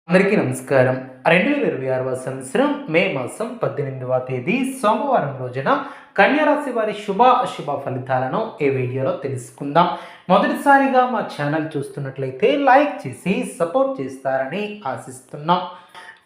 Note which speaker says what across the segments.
Speaker 1: అందరికీ నమస్కారం. 2026వ సంవత్సరం మే మాసం 18వ తేదీ సోమవారం రోజున కన్యా రాశి వారి శుభ అశుభ ఫలితాలను ఈ వీడియోలో తెలుసుకుందాం. మొదటిసారిగా మా ఛానల్ చూస్తున్నట్లయితే లైక్ చేసి సపోర్ట్ చేస్తారని ఆశిస్తున్నాం.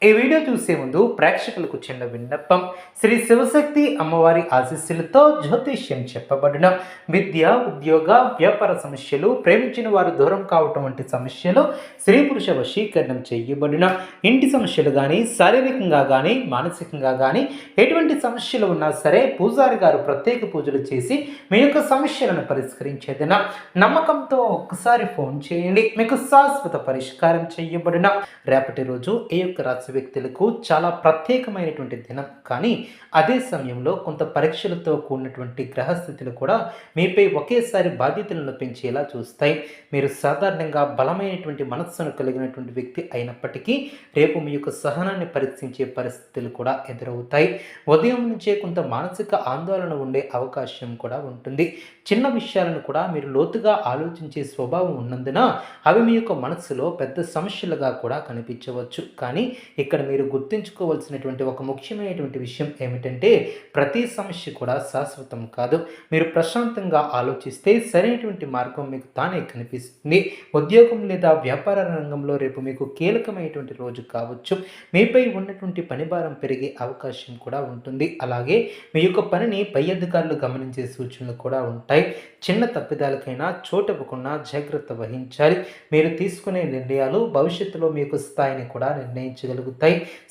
Speaker 1: ఈ వీడియో చూసే ముందు ప్రేక్షకులకు చిన్న విన్నపం. శ్రీ శివశక్తి అమ్మవారి ఆశీస్సులతో జ్యోతిష్యం చెప్పబడిన విద్య, ఉద్యోగ, వ్యాపార సమస్యలు, ప్రేమించిన వారు దూరం కావటం వంటి సమస్యలు, స్త్రీ పురుష వశీకరణం చేయబడిన ఇంటి సమస్యలు కానీ, శారీరకంగా కానీ, మానసికంగా కానీ ఎటువంటి సమస్యలు ఉన్నా సరే పూజారి గారు ప్రత్యేక పూజలు చేసి మీ యొక్క సమస్యలను పరిష్కరించేదిన నమ్మకంతో ఒక్కసారి ఫోన్ చేయండి. మీకు శాశ్వత పరిష్కారం చేయబడిన రేపటి రోజు ఈ యొక్క రాశి వ్యక్తులకు చాలా ప్రత్యేకమైనటువంటి దినం. కానీ అదే సమయంలో కొంత పరీక్షలతో కూడినటువంటి గ్రహస్థితులు కూడా మీపై ఒకేసారి బాధ్యతలను పెంచేలా చూస్తాయి. మీరు సాధారణంగా బలమైనటువంటి మనస్సును కలిగినటువంటి వ్యక్తి అయినప్పటికీ రేపు మీ యొక్క సహనాన్ని పరీక్షించే పరిస్థితులు కూడా ఎదురవుతాయి. ఉదయం నుంచే కొంత మానసిక ఆందోళన ఉండే అవకాశం కూడా ఉంటుంది. చిన్న విషయాలను కూడా మీరు లోతుగా ఆలోచించే స్వభావం ఉన్నందున అవి మీ యొక్క మనస్సులో పెద్ద సమస్యలుగా కూడా కనిపించవచ్చు. కానీ ఇక్కడ మీరు గుర్తుంచుకోవాల్సినటువంటి ఒక ముఖ్యమైనటువంటి విషయం ఏమిటంటే ప్రతి సమస్య కూడా శాశ్వతం కాదు. మీరు ప్రశాంతంగా ఆలోచిస్తే సరైనటువంటి మార్గం మీకు తానే కనిపిస్తుంది. ఉద్యోగం లేదా వ్యాపార రంగంలో రేపు మీకు కీలకమైనటువంటి రోజు కావచ్చు. మీపై ఉన్నటువంటి పని భారం పెరిగే అవకాశం కూడా ఉంటుంది. అలాగే మీ యొక్క పనిని పై అధికారులు గమనించే సూచనలు కూడా ఉంటాయి. చిన్న తప్పిదాలకైనా చోటివ్వకుండా జాగ్రత్త వహించాలి. మీరు తీసుకునే నిర్ణయాలు భవిష్యత్తులో మీకు స్థాయిని కూడా నిర్ణయించగలుగుతాయి.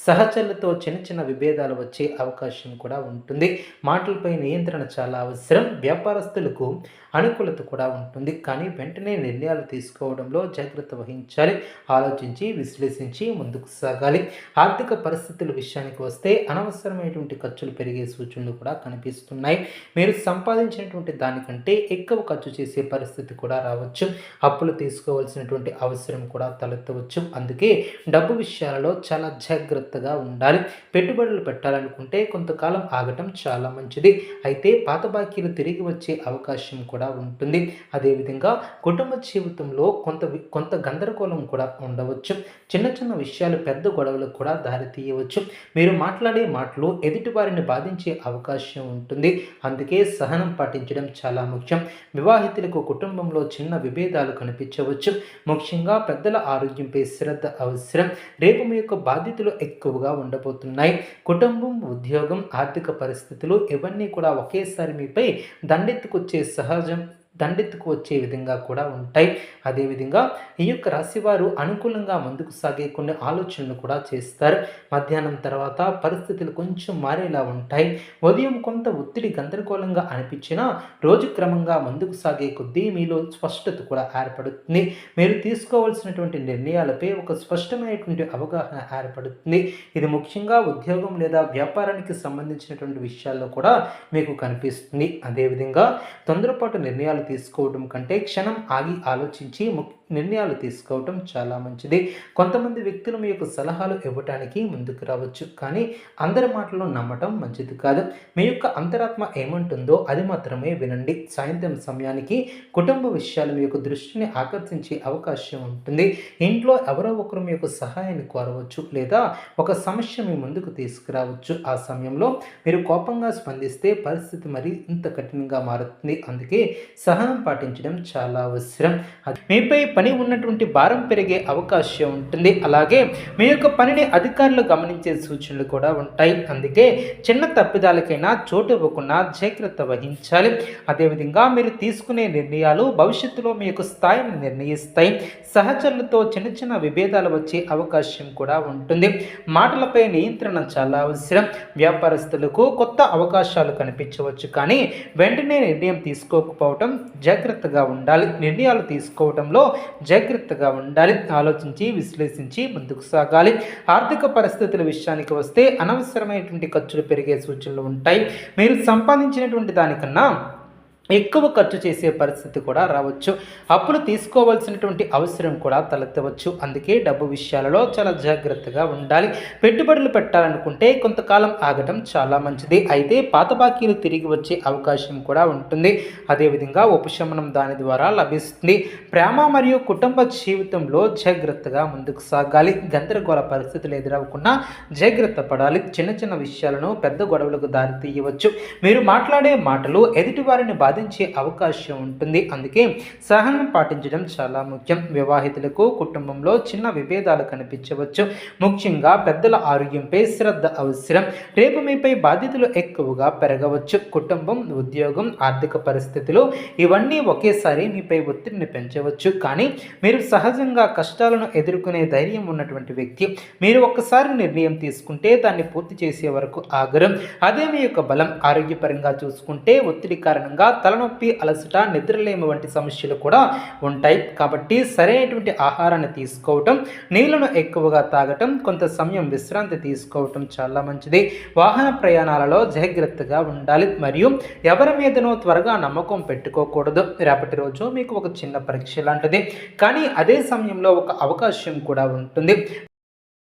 Speaker 1: సహచరులతో చిన్న చిన్న విభేదాలు వచ్చే అవకాశం కూడా ఉంటుంది. మాటలపై నియంత్రణ చాలా అవసరం. వ్యాపారస్తులకు అనుకూలత కూడా ఉంటుంది. కానీ వెంటనే నిర్ణయాలు తీసుకోవడంలో జాగ్రత్త వహించాలి. ఆలోచించి విశ్లేషించి ముందుకు సాగాలి. ఆర్థిక పరిస్థితుల విషయానికి వస్తే అనవసరమైనటువంటి ఖర్చులు పెరిగే సూచనలు కూడా కనిపిస్తున్నాయి. మీరు సంపాదించినటువంటి దానికంటే ఎక్కువ ఖర్చు చేసే పరిస్థితి కూడా రావచ్చు. అప్పులు తీసుకోవాల్సినటువంటి అవసరం కూడా తలెత్తవచ్చు. అందుకే డబ్బు విషయాలలో చాలా జాగ్రత్తగా ఉండాలి. పెట్టుబడులు పెట్టాలనుకుంటే కొంతకాలం ఆగటం చాలా మంచిది. అయితే పాత బాకీలు తిరిగి వచ్చే అవకాశం కూడా ఉంటుంది. అదేవిధంగా కుటుంబ జీవితంలో కొంత గందరగోళం కూడా ఉండవచ్చు. చిన్న చిన్న విషయాలు పెద్ద గొడవలకు కూడా దారితీయవచ్చు. మీరు మాట్లాడే మాటలు ఎదుటి వారిని బాధించే అవకాశం ఉంటుంది. అందుకే సహనం పాటించడం చాలా ముఖ్యం. వివాహితులకు కుటుంబంలో చిన్న విభేదాలు కనిపించవచ్చు. ముఖ్యంగా పెద్దల ఆరోగ్యంపై శ్రద్ధ అవసరం. రేపు మీ యొక్క బాధ్యతలు ఎక్కువగా ఉండబోతున్నాయి. కుటుంబం, ఉద్యోగం, ఆర్థిక పరిస్థితులు ఇవన్నీ కూడా ఒకేసారి మీపై దండెత్తుకు వచ్చే విధంగా కూడా ఉంటాయి. అదేవిధంగా ఈ యొక్క రాశివారు అనుకూలంగా ముందుకు సాగే కొన్ని ఆలోచనలు కూడా చేస్తారు. మధ్యాహ్నం తర్వాత పరిస్థితులు కొంచెం మారేలా ఉంటాయి. ఉదయం కొంత ఒత్తిడి గందరగోళంగా అనిపించినా రోజు క్రమంగా ముందుకు సాగే కొద్దీ మీలో స్పష్టత కూడా ఏర్పడుతుంది. మీరు తీసుకోవాల్సినటువంటి నిర్ణయాలపై ఒక స్పష్టమైనటువంటి అవగాహన ఏర్పడుతుంది. ఇది ముఖ్యంగా ఉద్యోగం లేదా వ్యాపారానికి సంబంధించినటువంటి విషయాల్లో కూడా మీకు కనిపిస్తుంది. అదేవిధంగా తొందరపాటు నిర్ణయాలు తీసుకోవడం కంటే క్షణం ఆగి ఆలోచించి నిర్ణయాలు తీసుకోవటం చాలా మంచిది. కొంతమంది వ్యక్తులు మీ యొక్క సలహాలు ఇవ్వటానికి ముందుకు రావచ్చు. కానీ అందరి మాటలను నమ్మటం మంచిది కాదు. మీ యొక్క అంతరాత్మ ఏమంటుందో అది మాత్రమే వినండి. సాయంత్రం సమయానికి కుటుంబ విషయాలు మీ యొక్క దృష్టిని ఆకర్షించే అవకాశం ఉంటుంది. ఇంట్లో ఎవరో ఒకరు మీ యొక్క సహాయాన్ని కోరవచ్చు లేదా ఒక సమస్య మీ ముందుకు తీసుకురావచ్చు. ఆ సమయంలో మీరు కోపంగా స్పందిస్తే పరిస్థితి మరి ఇంత కఠినంగా మారుతుంది. అందుకే సహనం పాటించడం చాలా అవసరం. మీపై పని ఉన్నటువంటి భారం పెరిగే అవకాశం ఉంటుంది. అలాగే మీ యొక్క పనిని అధికారులు గమనించే సూచనలు కూడా ఉంటాయి. అందుకే చిన్న తప్పిదాలకైనా చోటు ఇవ్వకుండా జాగ్రత్త వహించాలి. అదేవిధంగా మీరు తీసుకునే నిర్ణయాలు భవిష్యత్తులో మీ యొక్క స్థాయిని నిర్ణయిస్తాయి. సహచరులతో చిన్న చిన్న విభేదాలు వచ్చే అవకాశం కూడా ఉంటుంది. మాటలపై నియంత్రణ చాలా అవసరం. వ్యాపారస్తులకు కొత్త అవకాశాలు కనిపించవచ్చు. కానీ వెంటనే నిర్ణయం తీసుకోకపోవటం జాగ్రత్తగా ఉండాలి. నిర్ణయాలు తీసుకోవడంలో జాగ్రత్తగా ఉండాలి. ఆలోచించి విశ్లేషించి ముందుకు సాగాలి. ఆర్థిక పరిస్థితుల విషయానికి వస్తే అనవసరమైనటువంటి ఖర్చులు పెరిగే సూచనలు ఉంటాయి. మీరు సంపాదించినటువంటి దానికన్నా ఎక్కువ ఖర్చు చేసే పరిస్థితి కూడా రావచ్చు. అప్పులు తీసుకోవాల్సినటువంటి అవసరం కూడా తలెత్తవచ్చు. అందుకే డబ్బు విషయాలలో చాలా జాగ్రత్తగా ఉండాలి. పెట్టుబడులు పెట్టాలనుకుంటే కొంతకాలం ఆగటం చాలా మంచిది. అయితే పాత బాకీలు తిరిగి వచ్చే అవకాశం కూడా ఉంటుంది. అదేవిధంగా ఉపశమనం దాని ద్వారా లభిస్తుంది. ప్రేమ మరియు కుటుంబ జీవితంలో జాగ్రత్తగా ముందుకు సాగాలి. గందరగోళ పరిస్థితులు ఎదురవ్వకుండా జాగ్రత్త పడాలి. చిన్న చిన్న విషయాలను పెద్ద గొడవలకు దారి తీయవచ్చు. మీరు మాట్లాడే మాటలు ఎదుటివారిని బాధించే అవకాశం ఉంటుంది. అందుకే సహనం పాటించడం చాలా ముఖ్యం. వివాహితులకు కుటుంబంలో చిన్న విభేదాలు కనిపించవచ్చు. ముఖ్యంగా పెద్దల ఆరోగ్యంపై శ్రద్ధ అవసరం. రేపు మీపై బాధ్యతలు ఎక్కువగా పెరగవచ్చు. కుటుంబం, ఉద్యోగం, ఆర్థిక పరిస్థితులు ఇవన్నీ ఒకేసారి మీపై ఒత్తిడిని పెంచవచ్చు. కానీ మీరు సహజంగా కష్టాలను ఎదుర్కొనే ధైర్యం ఉన్నటువంటి వ్యక్తి. మీరు ఒక్కసారి నిర్ణయం తీసుకుంటే దాన్ని పూర్తి చేసే వరకు ఆగరు. అదే మీ యొక్క బలం. ఆరోగ్యపరంగా చూసుకుంటే ఒత్తిడి కారణంగా తలనొప్పి, అలసట, నిద్రలేమి వంటి సమస్యలు కూడా ఉంటాయి. కాబట్టి సరైనటువంటి ఆహారాన్ని తీసుకోవటం, నీళ్లను ఎక్కువగా తాగటం, కొంత సమయం విశ్రాంతి తీసుకోవటం చాలా మంచిది. వాహన ప్రయాణాలలో జాగ్రత్తగా ఉండాలి. మరియు ఎవరి మీదనో త్వరగా నమ్మకం పెట్టుకోకూడదు. రేపటి రోజు మీకు ఒక చిన్న పరీక్ష లాంటిది. కానీ అదే సమయంలో ఒక అవకాశం కూడా ఉంటుంది.